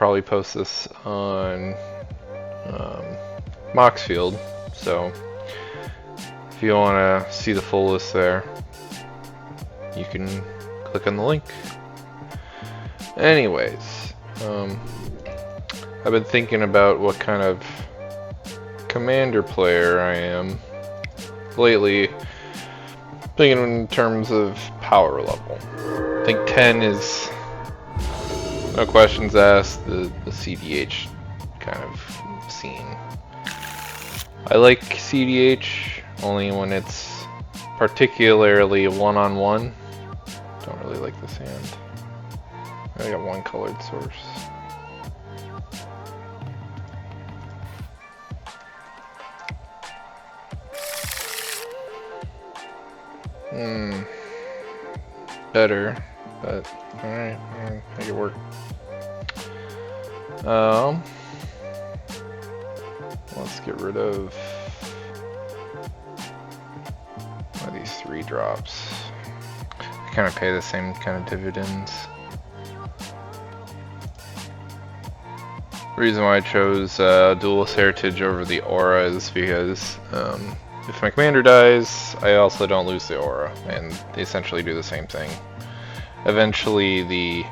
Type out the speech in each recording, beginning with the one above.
probably post this on Moxfield, so if you want to see the full list there, you can click on the link. Anyways, I've been thinking about what kind of commander player I am lately, thinking in terms of power level. I think 10 is, no questions asked, the CDH kind of scene. I like CDH only when it's particularly one-on-one. Don't really like this hand. I got one colored source. Better, but alright, make it work. Let's get rid of one of these 3 drops. I kind of pay the same kind of dividends. The reason why I chose Duelist Heritage over the Aura is because if my commander dies, I also don't lose the Aura, and they essentially do the same thing. Eventually, the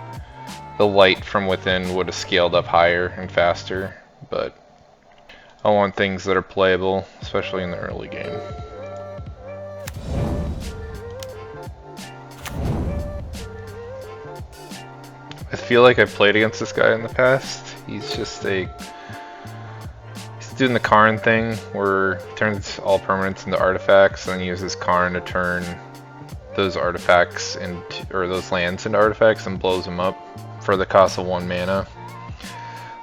light from within would have scaled up higher and faster, but I want things that are playable, especially in the early game. I feel like I've played against this guy in the past. He's doing the Karn thing where he turns all permanents into artifacts and then uses Karn to turn those artifacts or those lands into artifacts and blows them up for the cost of 1 mana.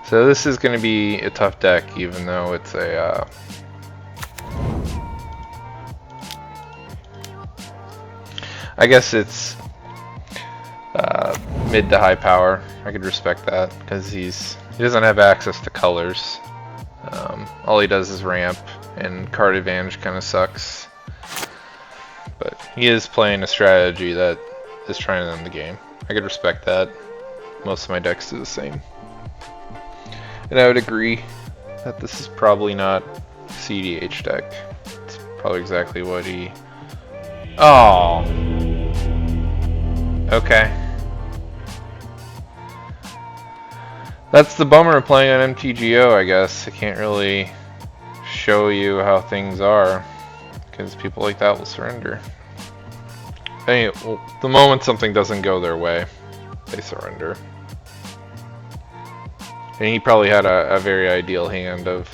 So this is going to be a tough deck, even though it's a I guess it's mid to high power. I could respect that because he doesn't have access to colors. All he does is ramp, and card advantage kind of sucks. But he is playing a strategy that is trying to end the game. I could respect that. Most of my decks do the same. And I would agree that this is probably not CDH deck. It's probably exactly what he... Oh! Okay. That's the bummer of playing on MTGO, I guess. I can't really show you how things are, because people like that will surrender. Anyway, well, the moment something doesn't go their way, they surrender. And he probably had a very ideal hand of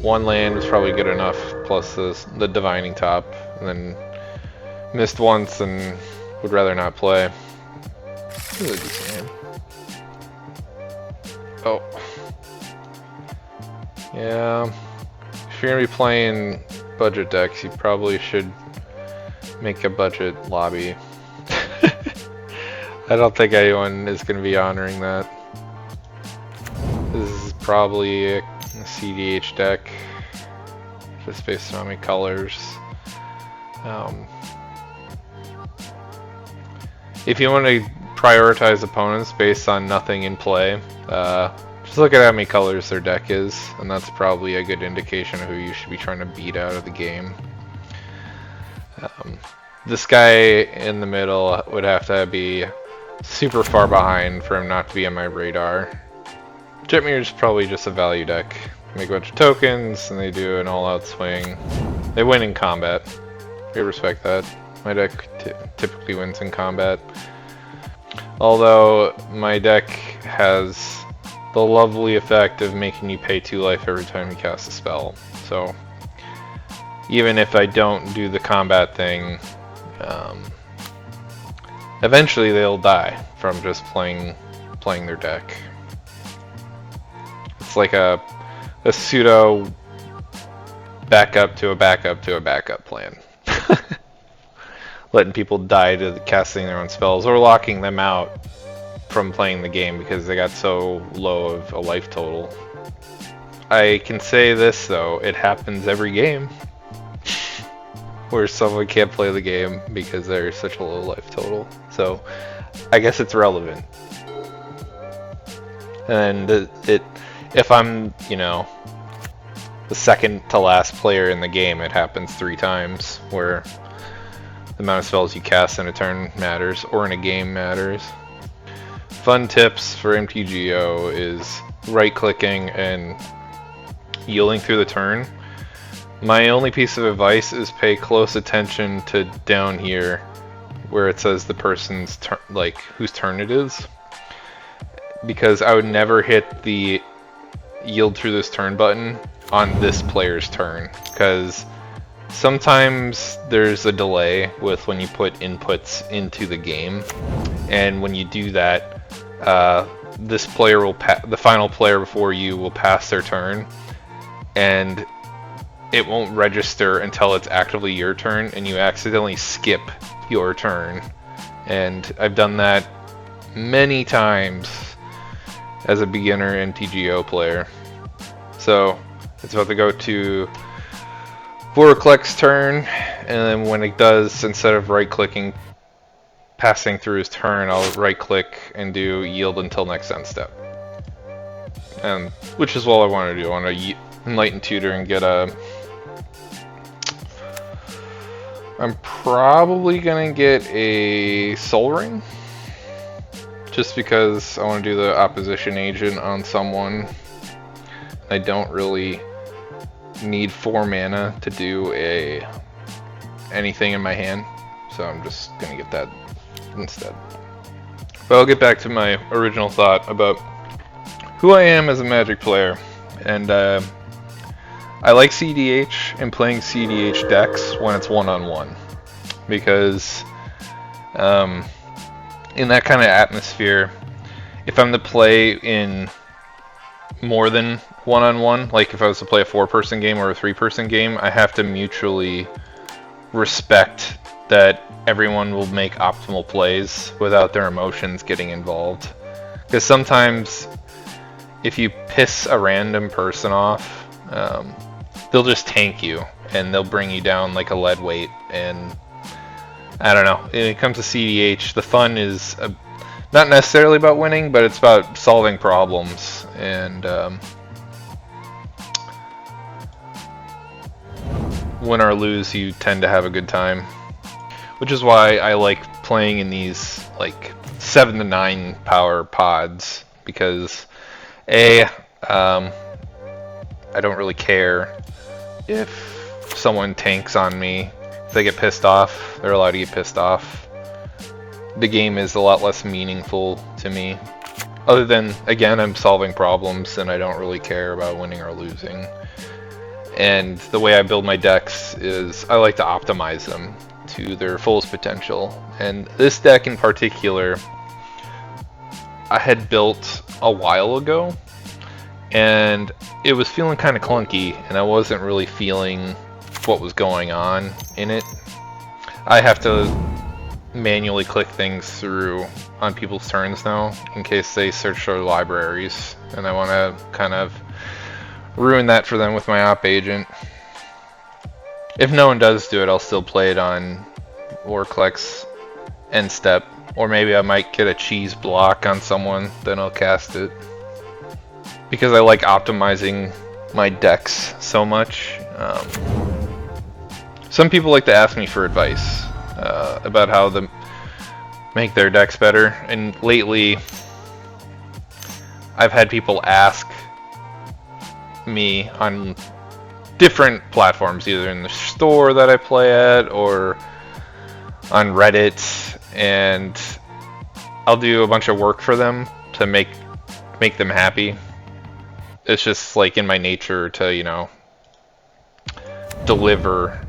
1 land was probably good enough, plus the Divining Top, and then missed once and would rather not play. Really decent hand. Oh. Yeah. If you're gonna be playing budget decks, you probably should make a budget lobby. I don't think anyone is gonna be honoring that. This is probably a CDH deck, just based on how many colors. If you want to prioritize opponents based on nothing in play, just look at how many colors their deck is, and that's probably a good indication of who you should be trying to beat out of the game. This guy in the middle would have to be super far behind for him not to be on my radar. Jetmir is probably just a value deck. Make a bunch of tokens, and they do an all-out swing. They win in combat. I respect that. My deck typically wins in combat. Although my deck has the lovely effect of making you pay 2 life every time you cast a spell. So even if I don't do the combat thing, eventually they'll die from just playing their deck. It's like a pseudo backup to a backup to a backup plan. Letting people die to casting their own spells or locking them out from playing the game because they got so low of a life total. I can say this though, it happens every game where someone can't play the game because they're such a low life total. So I guess it's relevant. And if I'm, you know, the second to last player in the game, it happens 3 times, where the amount of spells you cast in a turn matters, or in a game matters. Fun tips for MTGO is right-clicking and yielding through the turn. My only piece of advice is pay close attention to down here, where it says the person's turn, like whose turn it is, because I would never hit the yield through this turn button on this player's turn, because sometimes there's a delay with when you put inputs into the game, and when you do that, this player will the final player before you will pass their turn, and it won't register until it's actively your turn, and you accidentally skip your turn. And I've done that many times as a beginner MTGO player. So it's about to go to Voracleck's turn, and then when it does, instead of right-clicking, passing through his turn, I'll right-click and do yield until next end step. Which is what I want to do. I want to Enlighten Tutor and get a... I'm probably gonna get a Soul Ring, just because I want to do the opposition agent on someone. I don't really need 4 mana to do anything in my hand, so I'm just gonna get that instead. But I'll get back to my original thought about who I am as a Magic player, and I like CDH and playing CDH decks when it's one-on-one, because in that kind of atmosphere, if I'm to play in more than one-on-one, like if I was to play a 4-person game or a 3-person game, I have to mutually respect that everyone will make optimal plays without their emotions getting involved. Because sometimes if you piss a random person off, they'll just tank you and they'll bring you down like a lead weight. And I don't know, when it comes to CDH, the fun is not necessarily about winning, but it's about solving problems. And win or lose, you tend to have a good time, which is why I like playing in these like 7 to 9 power pods, because I don't really care if someone tanks on me. If they get pissed off, they're allowed to get pissed off. The game is a lot less meaningful to me. Other than, again, I'm solving problems and I don't really care about winning or losing. And the way I build my decks is I like to optimize them to their fullest potential. And this deck in particular, I had built a while ago, and it was feeling kind of clunky, and I wasn't really feeling what was going on in it. I have to manually click things through on people's turns now in case they search their libraries, and I want to kind of ruin that for them with my op agent. If no one does do it, I'll still play it on Voracleck's end step, or maybe I might get a cheese block on someone, then I'll cast it. Because I like optimizing my decks so much. Some people like to ask me for advice about how to make their decks better, and lately I've had people ask me on different platforms, either in the store that I play at or on Reddit, and I'll do a bunch of work for them to make them happy. It's just like in my nature to, you know, deliver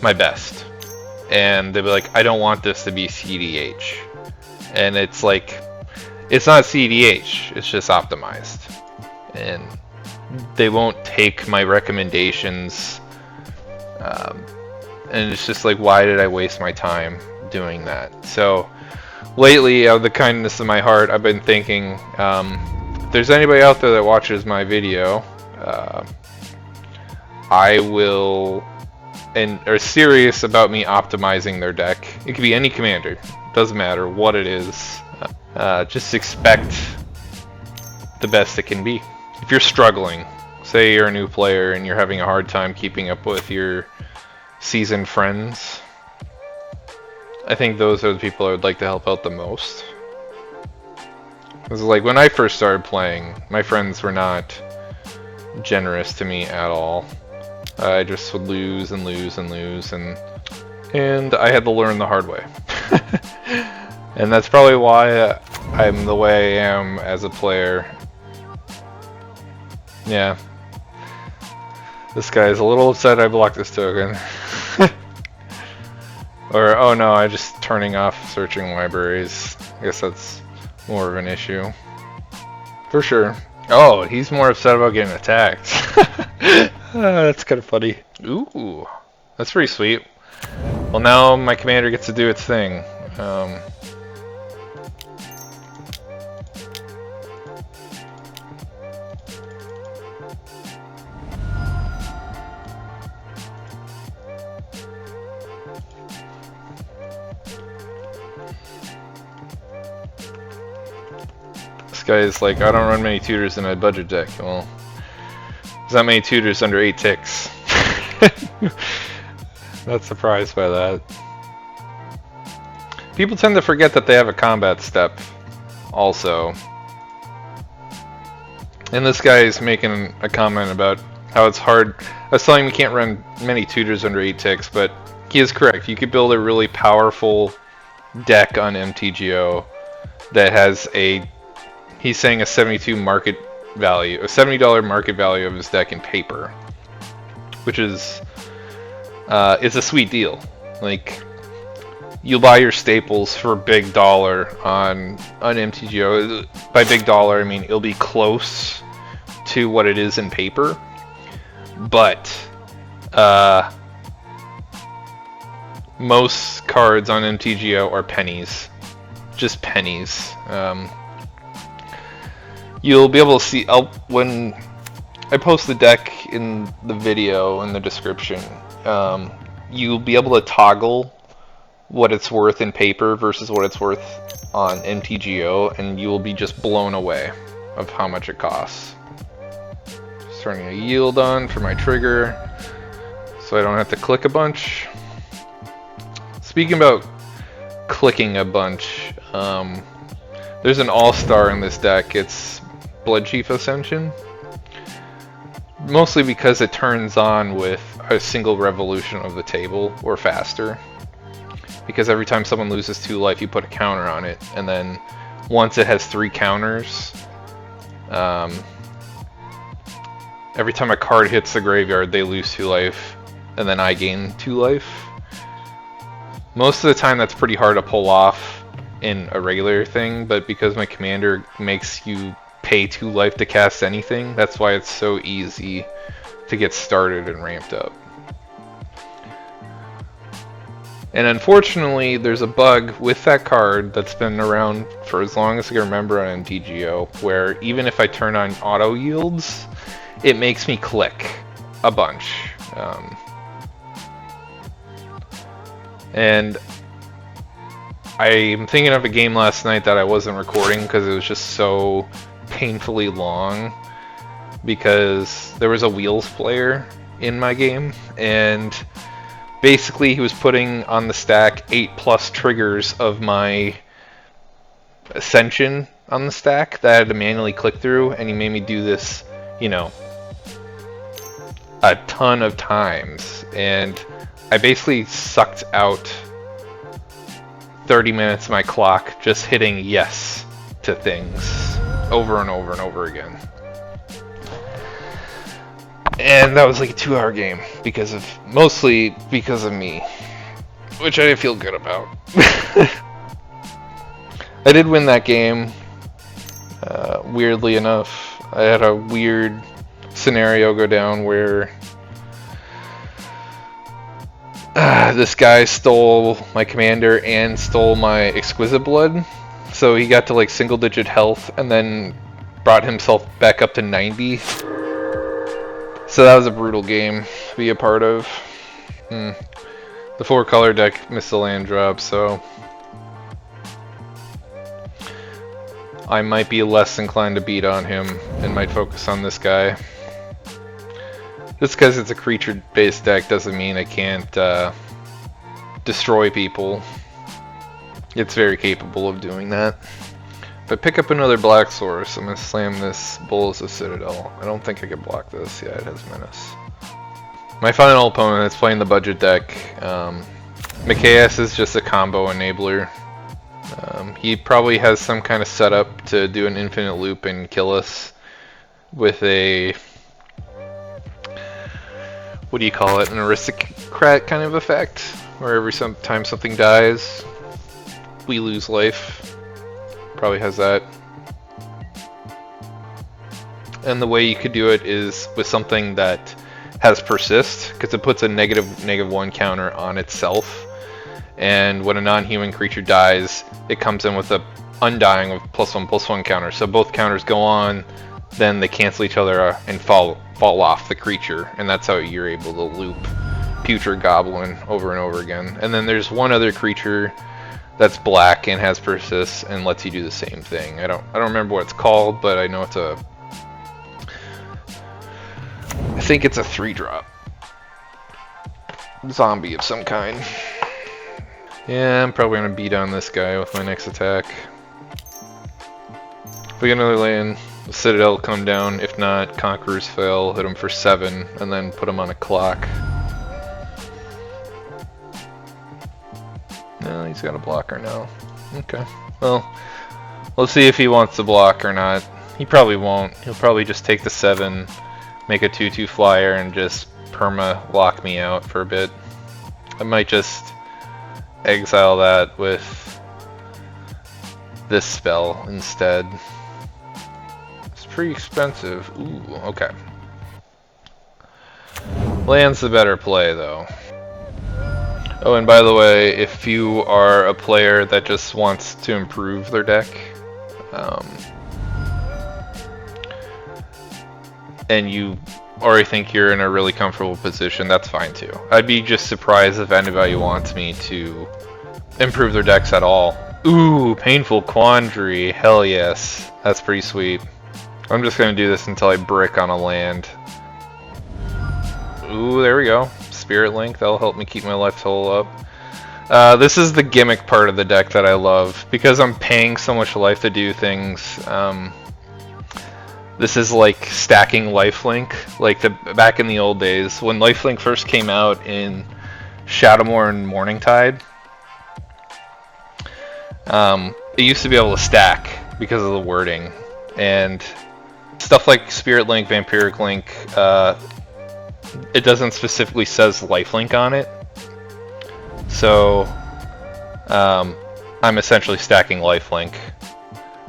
my best. And they'll be like, I don't want this to be CDH. And it's like, it's not CDH, it's just optimized. And they won't take my recommendations. And it's just like, why did I waste my time doing that? So lately, out of the kindness of my heart, I've been thinking, if there's anybody out there that watches my video, I will, and are serious about me optimizing their deck. It could be any commander, doesn't matter what it is. Just expect the best it can be. If you're struggling, say you're a new player and you're having a hard time keeping up with your seasoned friends, I think those are the people I would like to help out the most. Because like when I first started playing, my friends were not generous to me at all. I just would lose and lose and lose, and I had to learn the hard way. And that's probably why I'm the way I am as a player. Yeah. This guy's a little upset I blocked this token. Or, oh no, I'm just turning off searching libraries. I guess that's more of an issue. For sure. Oh, he's more upset about getting attacked. That's kind of funny. Ooh, that's pretty sweet. Well, now my commander gets to do its thing. This guy's like, I don't run many tutors in my budget deck. Well, there's not many tutors under 8 ticks. Not surprised by that. People tend to forget that they have a combat step also. And this guy is making a comment about how it's hard. I was telling him we can't run many tutors under 8 ticks, but he is correct. You could build a really powerful deck on MTGO that has a, he's saying a 72 market value, a $70 market value of his deck in paper, which is it's a sweet deal. Like, you'll buy your staples for big dollar on MTGO. By big dollar, I mean it'll be close to what it is in paper, but most cards on MTGO are pennies, just pennies. You'll be able to see when I post the deck in the video in the description. You'll be able to toggle what it's worth in paper versus what it's worth on MTGO, and you will be just blown away of how much it costs. Just turning a yield on for my trigger so I don't have to click a bunch. Speaking about clicking a bunch, there's an all-star in this deck. It's Bloodchief Ascension. Mostly because it turns on with a single revolution of the table or faster. Because every time someone loses 2 life, you put a counter on it, and then once it has 3 counters, every time a card hits the graveyard, they lose 2 life, and then I gain 2 life. Most of the time, that's pretty hard to pull off in a regular thing, but because my commander makes you pay 2 life to cast anything, that's why it's so easy to get started and ramped up. And unfortunately, there's a bug with that card that's been around for as long as I can remember on MTGO, where even if I turn on auto yields, it makes me click a bunch. And I'm thinking of a game last night that I wasn't recording because it was just so painfully long, because there was a wheels player in my game, and basically he was putting on the stack 8+ triggers of my Ascension on the stack that I had to manually click through, and he made me do this, you know, a ton of times, and I basically sucked out 30 minutes of my clock just hitting yes to things over and over and over again. And that was like a 2-hour game mostly because of me, which I didn't feel good about. I did win that game, weirdly enough. I had a weird scenario go down where this guy stole my commander and stole my Exquisite Blood, so he got to like single-digit health and then brought himself back up to 90. So that was a brutal game to be a part of. The 4-color deck missed the land drop, so I might be less inclined to beat on him and might focus on this guy. Just because it's a creature-based deck doesn't mean I can't destroy people. It's very capable of doing that. If I pick up another black source, I'm going to slam this Bulls of Citadel. I don't think I can block this. Yeah, it has Menace. My final opponent is playing the budget deck. Mikaeus is just a combo enabler. He probably has some kind of setup to do an infinite loop and kill us with a... what do you call it? An aristocrat kind of effect, where every time something dies, we lose life. Probably has that. And the way you could do it is with something that has persist, because it puts a -1 counter on itself. And when a non-human creature dies, it comes in with a undying of +1/+1 counter. So both counters go on, then they cancel each other and fall off the creature, and that's how you're able to loop Putrid Goblin over and over again. And then there's one other creature that's black and has persist and lets you do the same thing. I don't remember what it's called, but I know it's a... I think it's a 3-drop. Zombie of some kind. Yeah, I'm probably gonna beat on this guy with my next attack. If we get another land, the Citadel come down. If not, Conquerors fail, hit him for 7, and then put him on a clock. No, he's got a blocker now. Okay, well, let's see if he wants to block or not. He probably won't. He'll probably just take the 7, make a 2/2 flyer, and just perma lock me out for a bit. I might just exile that with this spell instead. It's pretty expensive. Ooh, okay. Land's the better play though. Oh, and by the way, if you are a player that just wants to improve their deck, and you already think you're in a really comfortable position, that's fine too. I'd be just surprised if anybody wants me to improve their decks at all. Ooh, Painful Quandary. Hell yes. That's pretty sweet. I'm just gonna do this until I brick on a land. Ooh, there we go. Spirit Link, that'll help me keep my life total up. This is the gimmick part of the deck that I love. Because I'm paying so much life to do things, this is like stacking lifelink. Like back in the old days, when lifelink first came out in Shadowmoor and Morningtide, it used to be able to stack because of the wording. And stuff like Spirit Link, Vampiric Link, it doesn't specifically says lifelink on it. So I'm essentially stacking lifelink.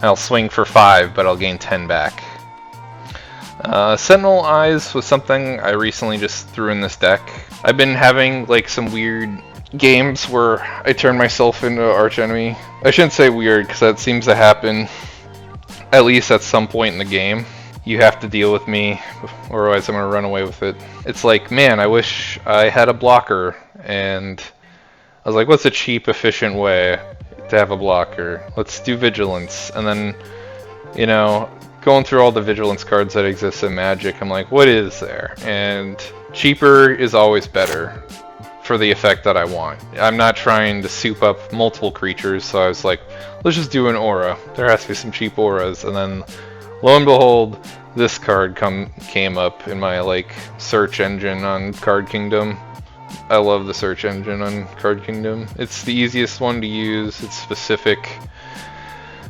I'll swing for 5, but I'll gain 10 back. Sentinel Eyes was something I recently just threw in this deck. I've been having like some weird games where I turn myself into archenemy. I shouldn't say weird, because that seems to happen at least at some point in the game. You have to deal with me, or otherwise I'm gonna run away with it. It's like, man, I wish I had a blocker, and I was like, what's a cheap, efficient way to have a blocker? Let's do Vigilance. And then, you know, going through all the Vigilance cards that exist in Magic, I'm like, what is there? And cheaper is always better for the effect that I want. I'm not trying to soup up multiple creatures, so I was like, let's just do an aura. There has to be some cheap auras. And then, lo and behold, this card came up in my like search engine on Card Kingdom. I love the search engine on Card Kingdom. It's the easiest one to use. It's specific.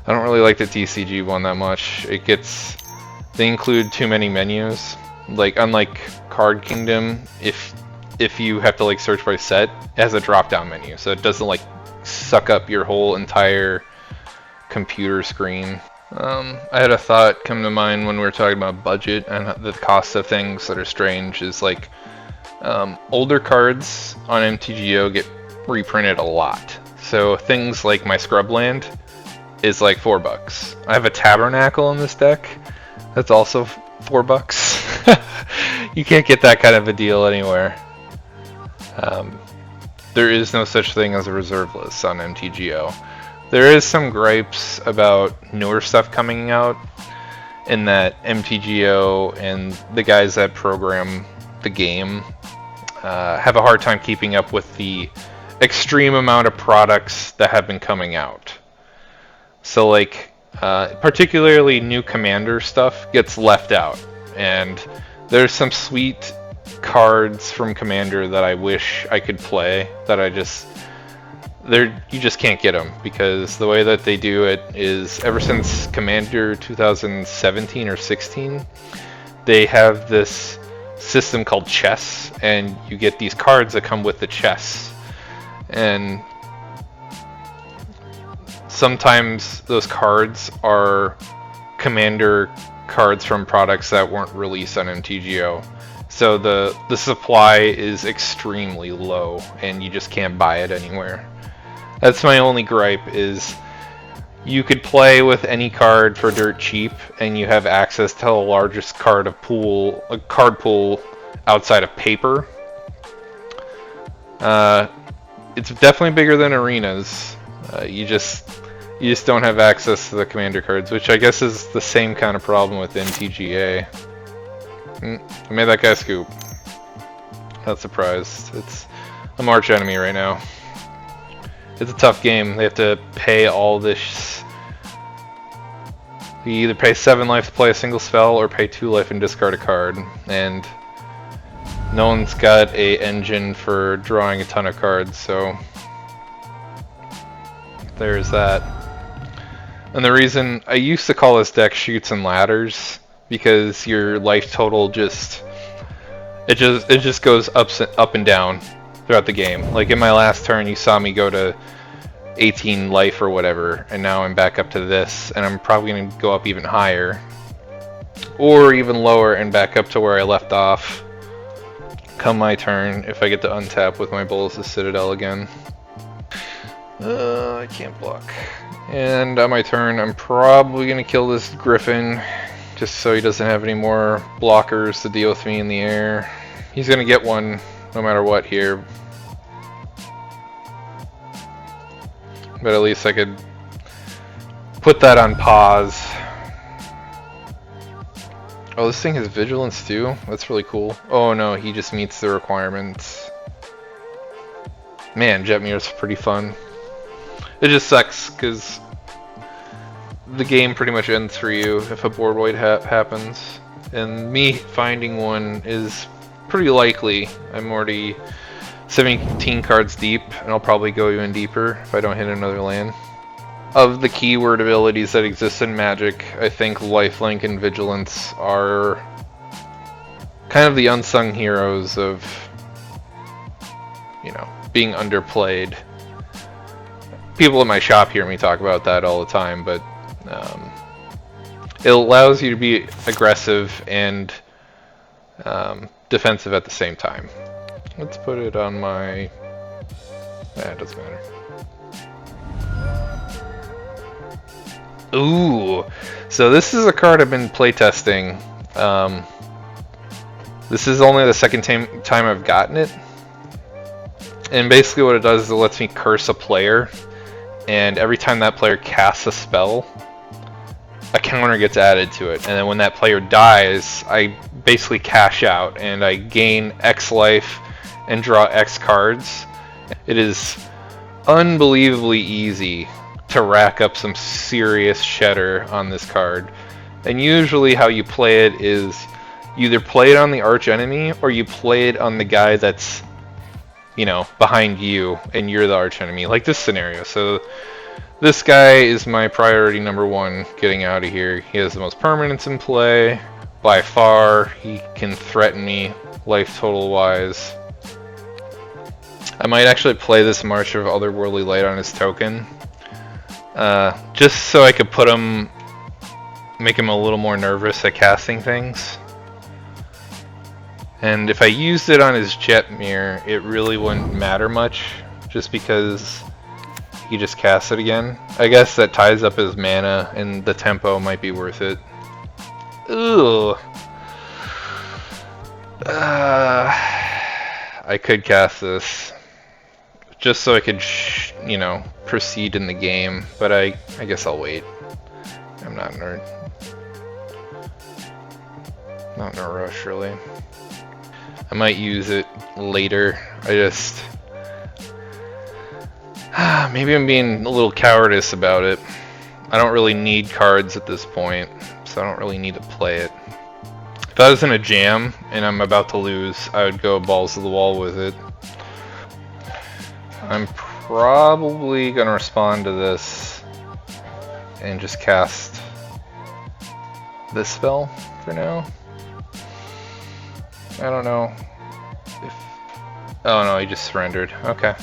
I don't really like the TCG one that much. They include too many menus. Like, unlike Card Kingdom, if you have to like search by set, it has a drop-down menu, so it doesn't like suck up your whole entire computer screen. I had a thought come to mind when we were talking about budget and the cost of things that are strange. Is like older cards on MTGO get reprinted a lot. So things like my Scrubland is like $4. I have a Tabernacle in this deck that's also $4. You can't get that kind of a deal anywhere. There is no such thing as a reserve list on MTGO. There is some gripes about newer stuff coming out, in that MTGO and the guys that program the game have a hard time keeping up with the extreme amount of products that have been coming out. So like, particularly new Commander stuff gets left out, and there's some sweet cards from Commander that I wish I could play that you just can't get them, because the way that they do it is, ever since Commander 2017 or 16, they have this system called chests, and you get these cards that come with the chests. And sometimes those cards are Commander cards from products that weren't released on MTGO. So the supply is extremely low, and you just can't buy it anywhere. That's my only gripe, is you could play with any card for dirt cheap, and you have access to the largest card pool outside of Paper. It's definitely bigger than Arenas. You just don't have access to the Commander cards, which I guess is the same kind of problem with MTGA. I made that guy scoop. Not surprised. It's a March enemy right now. It's a tough game. They have to pay all this. You either pay 7 life to play a single spell, or pay 2 life and discard a card. And no one's got a engine for drawing a ton of cards, so there's that. And the reason I used to call this deck Chutes and Ladders, because your life total just goes up and down throughout the game. Like in my last turn, you saw me go to 18 life or whatever, and now I'm back up to this, and I'm probably going to go up even higher, or even lower and back up to where I left off come my turn, if I get to untap with my Bolas' Citadel again. I can't block. And on my turn, I'm probably going to kill this Griffin, just so he doesn't have any more blockers to deal with me in the air. He's going to get one no matter what here. But at least I could put that on pause. Oh, this thing has Vigilance too? That's really cool. Oh no, he just meets the requirements. Man, Jetmir's pretty fun. It just sucks, because the game pretty much ends for you if a board wipe happens. And me finding one is pretty likely. I'm already 17 cards deep, and I'll probably go even deeper if I don't hit another land. Of the keyword abilities that exist in Magic, I think Lifelink and Vigilance are kind of the unsung heroes of, you know, being underplayed. People in my shop hear me talk about that all the time, but it allows you to be aggressive and defensive at the same time. Let's put it on my... it doesn't matter. Ooh! So this is a card I've been playtesting. This is only the second time I've gotten it. And basically what it does is it lets me curse a player, and every time that player casts a spell, a counter gets added to it. And then when that player dies, I basically cash out, and I gain X life and draw X cards. It is unbelievably easy to rack up some serious cheddar on this card. And usually how you play it is you either play it on the arch enemy, or you play it on the guy that's, you know, behind you and you're the arch enemy, like this scenario. So this guy is my priority number one getting out of here. He has the most permanents in play by far. He can threaten me life total wise. I might actually play this March of Otherworldly Light on his token, just so I could make him a little more nervous at casting things. And if I used it on his Jetmir, it really wouldn't matter much, just because he just casts it again. I guess that ties up his mana, and the tempo might be worth it. Ugh. I could cast this just so I could, you know, proceed in the game. But I guess I'll wait. I'm not in a rush, really. I might use it later. Maybe I'm being a little cowardice about it. I don't really need cards at this point, so I don't really need to play it. If I was in a jam and I'm about to lose, I would go balls to the wall with it. I'm probably gonna respond to this and just cast this spell for now. I don't know if... Oh no, he just surrendered. Okay.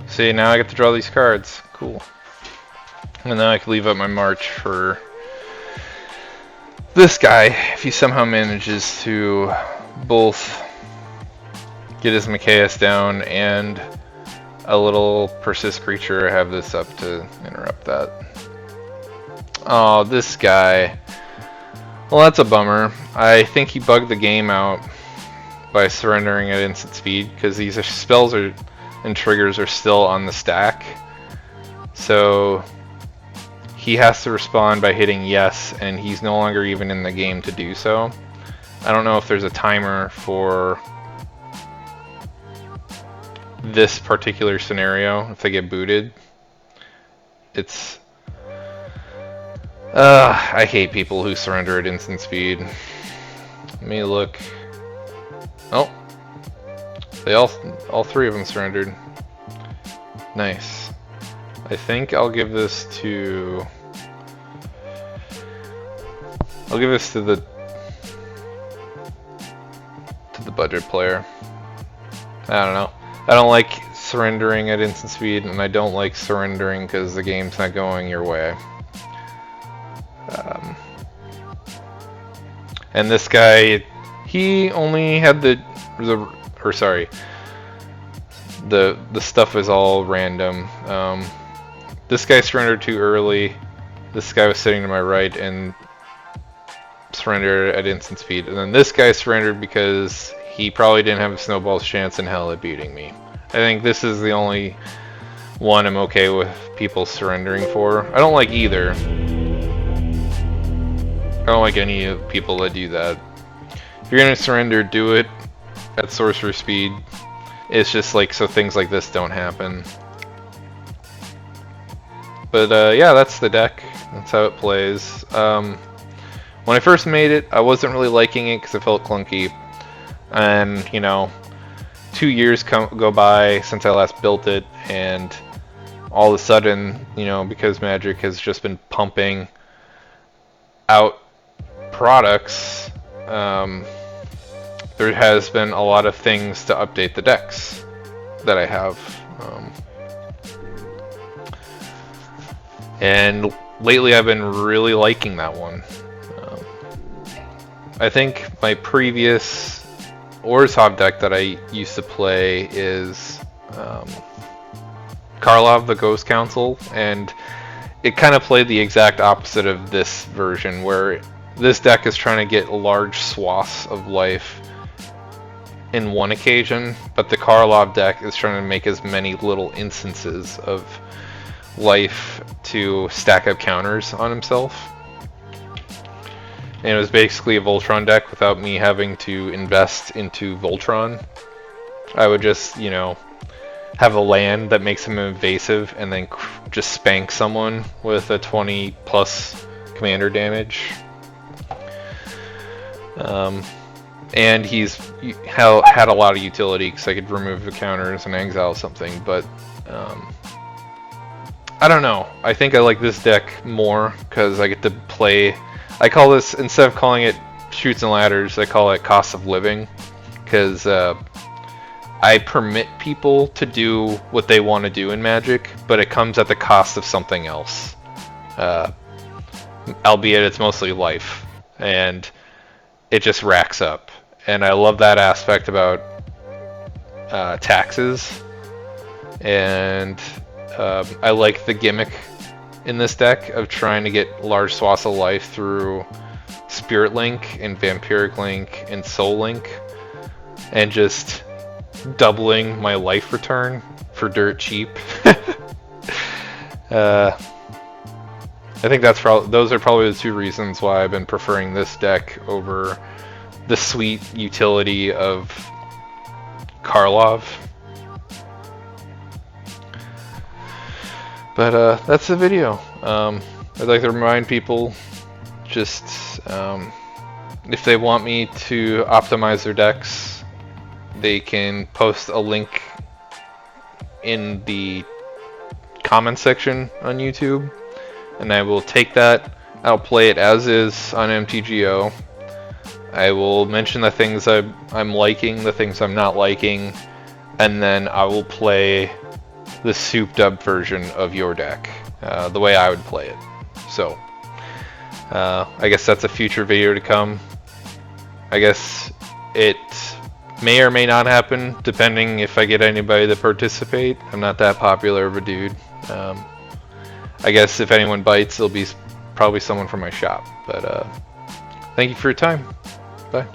See, now I get to draw these cards. Cool. And then I can leave up my march for this guy, if he somehow manages to both get his Mikaeus down and a little persist creature. I have this up to interrupt that. Oh, this guy. Well, that's a bummer. I think he bugged the game out by surrendering at instant speed, because these spells and triggers are still on the stack. So he has to respond by hitting yes, and he's no longer even in the game to do so. I don't know if there's a timer for this particular scenario, if they get booted. It's... I hate people who surrender at instant speed. Let me look. Oh. They all three of them surrendered. Nice. I think I'll give this to... I'll give this to the budget player. I don't know. I don't like surrendering at instant speed, and I don't like surrendering because the game's not going your way. And this guy, he only had the stuff is all random. This guy surrendered too early. This guy was sitting to my right and surrendered at instant speed. And then this guy surrendered because he probably didn't have a snowball's chance in hell at beating me. I think this is the only one I'm okay with people surrendering for. I don't like either. I don't like any people that do that. If you're gonna surrender, do it at sorcerer speed. It's just like so things like this don't happen. But yeah, that's the deck. That's how it plays. When I first made it, I wasn't really liking it because it felt clunky. And, you know, 2 years go by since I last built it, and all of a sudden, you know, because Magic has just been pumping out products, there has been a lot of things to update the decks that I have. And lately I've been really liking that one. I think my previous Orzhov deck that I used to play is Karlov, the Ghost Council, and it kind of played the exact opposite of this version, where this deck is trying to get large swaths of life in one occasion, but the Karlov deck is trying to make as many little instances of life to stack up counters on himself. And it was basically a Voltron deck without me having to invest into Voltron. I would just, you know, have a land that makes him invasive and then just spank someone with a 20 plus commander damage. And he's had a lot of utility because I could remove the counters and exile something, but I don't know. I think I like this deck more because I get to play. I call this, instead of calling it Chutes and Ladders, I call it Cost of Living, because I permit people to do what they want to do in Magic, but it comes at the cost of something else. Albeit it's mostly life, and it just racks up. And I love that aspect about taxes, and I like the gimmick in this deck of trying to get large swaths of life through Spirit Link and Vampiric Link and Soul Link, and just doubling my life return for dirt cheap. I think those are probably the two reasons why I've been preferring this deck over the sweet utility of Karlov. But that's the video. I'd like to remind people, just if they want me to optimize their decks, they can post a link in the comment section on YouTube, and I will take that. I'll play it as is on MTGO. I will mention the things I'm liking, the things I'm not liking, and then I will play the souped up version of your deck, the way I would play it. So, I guess that's a future video to come. I guess it may or may not happen, depending if I get anybody to participate. I'm not that popular of a dude. I guess if anyone bites, it'll be probably someone from my shop. But thank you for your time. Bye.